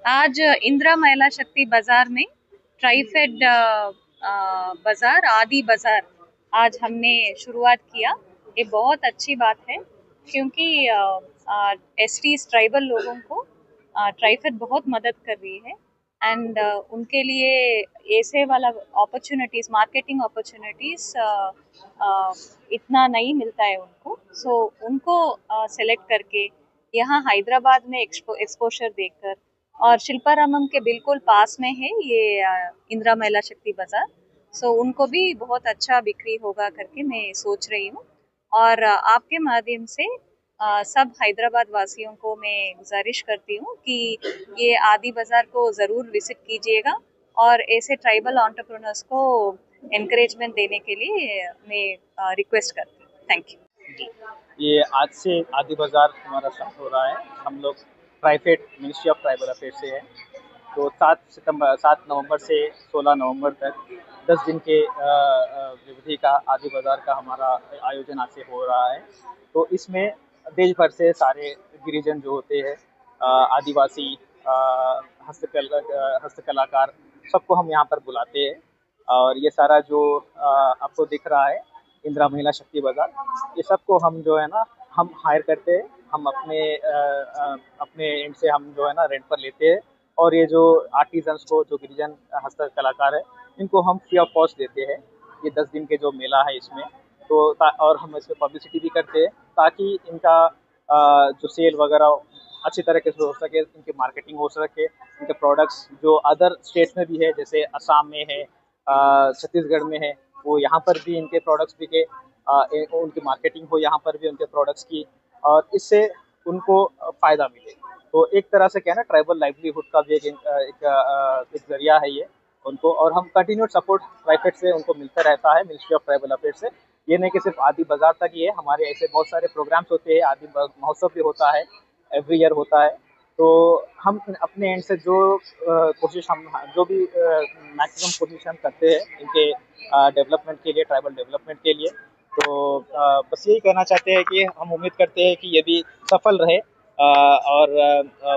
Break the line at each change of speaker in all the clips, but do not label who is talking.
आज इंदिरा महिला शक्ति बाजार में ट्राइफेड बाजार आदि बाजार आज हमने शुरुआत किया। ये बहुत अच्छी बात है क्योंकि एसटीज ट्राइबल लोगों को ट्राइफेड बहुत मदद कर रही है एंड उनके लिए ऐसे वाला अपॉर्चुनिटीज मार्केटिंग अपॉर्चुनिटीज इतना नहीं मिलता है उनको। सो उनको सेलेक्ट करके यहाँ हैदराबाद में एक्सपोजर देकर और शिल्पारामम के बिल्कुल पास में है ये इंदिरा महिला शक्ति बाजार। सो उनको भी बहुत अच्छा बिक्री होगा करके मैं सोच रही हूँ और आपके माध्यम से सब हैदराबाद वासियों को मैं गुजारिश करती हूँ कि ये आदि बाजार को ज़रूर विजिट कीजिएगा और ऐसे ट्राइबल एंटरप्रेन्योर्स को एनकरेजमेंट देने के लिए मैं रिक्वेस्ट करती हूँ। Thank you.
ये आज से आदि बाजार हमारा स्टार्ट हो रहा है। हम लोग TRIFED ministry of tribal affair से है। तो 7 नवंबर से 16 नवंबर तक 10 दिन के विधि का आदि बाजार का हमारा आयोजन आज से हो रहा है। तो इसमें देश भर से सारे गिरिजन जो होते हैं, आदिवासी, हस्तकलाकार, सबको हम यहाँ पर बुलाते हैं। और ये सारा जो आपको दिख रहा है इंदिरा महिला शक्ति बाजार, ये सबको हम जो है ना हम हायर करते हैं। हम अपने एंड से हम जो है ना रेंट पर लेते हैं और ये जो आर्टिजन्स को, जो गिरिजन हस्तकलाकार है, इनको हम फ्री ऑफ कॉस्ट देते हैं। ये 10 दिन के जो मेला है इसमें तो और हम इसमें पब्लिसिटी भी करते हैं ताकि इनका जो सेल वगैरह अच्छी तरीके से हो सके, इनकी मार्केटिंग हो सके। इनके प्रोडक्ट्स जो अदर स्टेट्स में भी है, जैसे असम में है, छत्तीसगढ़ में है, वो यहाँ पर भी इनके प्रोडक्ट्स बिके, उनकी मार्केटिंग हो यहाँ पर भी उनके प्रोडक्ट्स की, और इससे उनको फ़ायदा मिले। तो एक तरह से क्या है ना, ट्राइबल लाइवलीहुड का भी एक जरिया है ये उनको। और हम कंटिन्यूड सपोर्ट ट्राइफेड से उनको मिलता रहता है, मिनिस्ट्री ऑफ ट्राइबल अफेयर से। ये नहीं कि सिर्फ आदि बाजार तक ही है, हमारे ऐसे बहुत सारे प्रोग्राम्स होते हैं। आदि महोत्सव भी होता है, एवरी ईयर होता है। तो हम अपने एंड से जो कोशिश हम जो भी मैक्सिमम कोशिश हम करते हैं इनके डेवलपमेंट के लिए, ट्राइबल डेवलपमेंट के लिए। तो बस यही कहना चाहते हैं कि हम उम्मीद करते हैं कि ये भी सफल रहे, और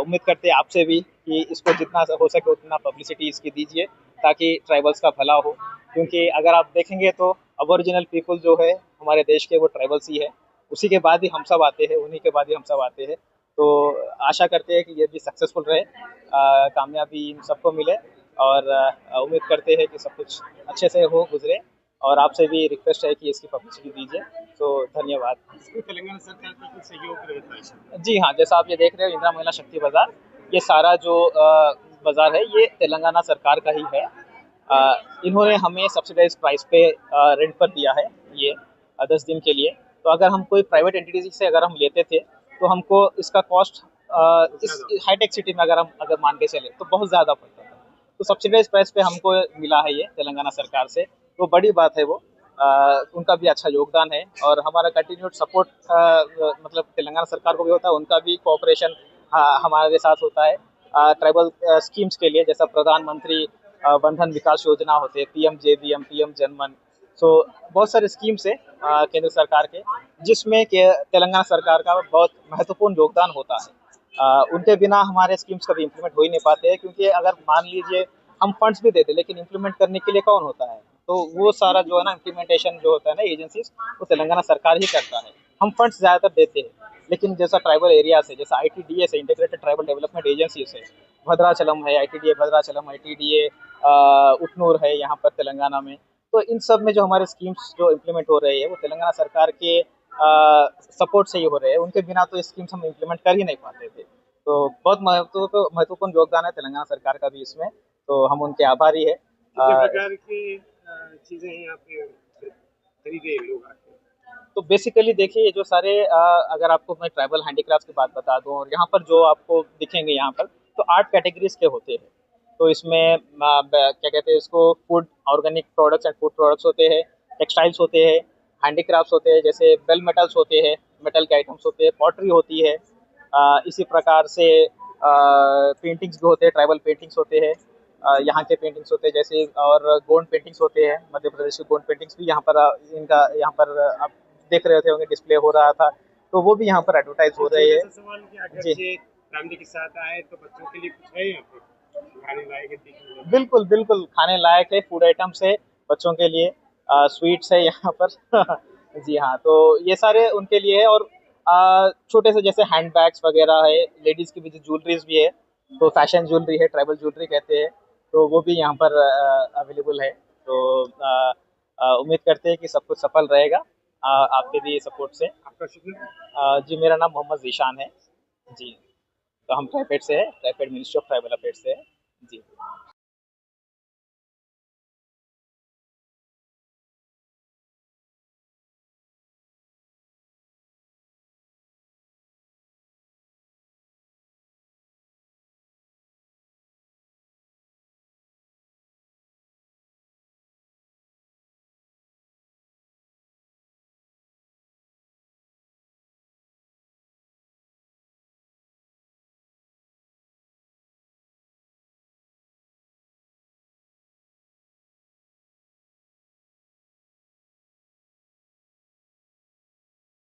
उम्मीद करते हैं आपसे भी कि इसको जितना हो सके उतना पब्लिसिटी इसकी दीजिए ताकि ट्राइबल्स का भला हो। क्योंकि अगर आप देखेंगे तो अबोरिजिनल पीपल जो है हमारे देश के, वो ट्राइबल्स ही है। उसी के बाद ही हम सब आते हैं, उन्हीं के बाद ही हम सब आते हैं। तो आशा करते हैं कि ये भी सक्सेसफुल रहे, कामयाबी इन सबको मिले, और उम्मीद करते हैं कि सब कुछ अच्छे से हो, गुजरे। और आपसे भी रिक्वेस्ट है कि इसकी पब्लिसिटी दीजिए। तो धन्यवाद।
तेलंगाना सरकार का कुछ सहयोग रहता है?
जी हाँ, जैसा आप ये देख रहे हो इंदिरा महिला शक्ति बाजार, ये सारा जो बाजार है ये तेलंगाना सरकार का ही है। इन्होंने हमें सब्सिडाइज प्राइस पे रेंट पर दिया है ये 10 दिन के लिए। तो अगर हम कोई प्राइवेट एंटिटी से अगर हम लेते थे तो हमको इसका कॉस्ट इस हाईटेक सिटी में अगर मान के चले तो बहुत ज़्यादा पड़ता था। तो सब्सिडाइज प्राइस पे हमको मिला है ये तेलंगाना सरकार से, तो बड़ी बात है वो। उनका भी अच्छा योगदान है और हमारा कंटिन्यूड सपोर्ट मतलब तेलंगाना सरकार को भी होता है, उनका भी कोऑपरेशन हमारे साथ होता है। ट्राइबल स्कीम्स के लिए, जैसा प्रधानमंत्री वंधन विकास योजना होते हैं, PMJBM, PM जनमन। सो बहुत सारे स्कीम्स है केंद्र सरकार के, जिसमें के तेलंगाना सरकार का बहुत महत्वपूर्ण योगदान होता है। उनके बिना हमारे स्कीम्स कभी इम्प्लीमेंट हो ही नहीं पाते हैं, क्योंकि अगर मान लीजिए हम फंड्स भी देते लेकिन इम्प्लीमेंट करने के लिए कौन होता है? तो वो सारा जो है ना इम्प्लीमेंटेशन जो होता है ना एजेंसीज, वो तेलंगाना सरकार ही करता है। हम फंड्स ज़्यादातर देते हैं, लेकिन जैसा ट्राइबल एरियाज है, जैसा ITDA है, इंटीग्रेटेड ट्राइबल डेवलपमेंट एजेंसीज है, भद्राचलम है, ITDA भद्राचलम, ITDA उटनूर है यहाँ पर तेलंगाना में। तो इन सब में जो हमारे स्कीम्स जो इम्प्लीमेंट हो रहे हैं वो तेलंगाना सरकार के सपोर्ट से ही हो रहे हैं। उनके बिना तो स्कीम्स हम इम्प्लीमेंट कर ही नहीं पाते थे। तो बहुत महत्वपूर्ण योगदान है तेलंगाना सरकार का भी इसमें, तो हम उनके आभारी है।
प्रकार की चीजें यहाँ पे खरीदे लोग आके?
तो बेसिकली देखिए, ये जो सारे अगर आपको मैं ट्राइबल हैंडीक्राफ्ट की बात बता दूं, और यहाँ पर जो आपको दिखेंगे यहाँ पर, तो 8 कैटेगरीज के होते हैं। तो इसमें क्या कहते हैं इसको, food, organic products and food products होते हैं, टेक्सटाइल्स होते हैं, हैंडीक्राफ्ट्स होते हैं, जैसे बेल मेटल्स होते हैं, मेटल के आइटम्स होते हैं, पॉटरी होती है, इसी प्रकार से पेंटिंग्स भी होते हैं, ट्राइबल पेंटिंग्स होते हैं, यहाँ के पेंटिंग्स होते हैं जैसे, और गोंड पेंटिंग्स होते हैं। मध्य प्रदेश के गोंड पेंटिंग्स भी यहाँ पर इनका यहाँ पर आप देख रहे थे होंगे, डिस्प्ले हो रहा था। तो वो भी यहाँ पर एडवर्टाइज हो रहे
छोटा
हैं।
सा सवाल कि अगर
जी
जे फैमिली के साथ आए तो बच्चों के लिए कुछ है यहाँ पे खाने लायक है, देखने लायक?
बिल्कुल बिल्कुल, खाने लायक है, फूड आइटम्स है बच्चों के लिए, स्वीट्स है यहाँ पर। जी हाँ, तो ये सारे उनके लिए है। और छोटे से जैसे हैंड बैग्स वगैरह है, लेडीज की भी जो ज्वेलरीज भी है, तो फैशन ज्वेलरी है, ट्राइबल ज्वेलरी कहते हैं, तो वो भी यहाँ पर अवेलेबल है। तो उम्मीद करते हैं कि सब कुछ सफल रहेगा आपके भी सपोर्ट से।
आपका शुभ नाम?
जी, मेरा नाम मोहम्मद ज़ीशान है। जी, तो हम ट्राइफेड से है, TRIFED ministry of tribal affairs से है। जी।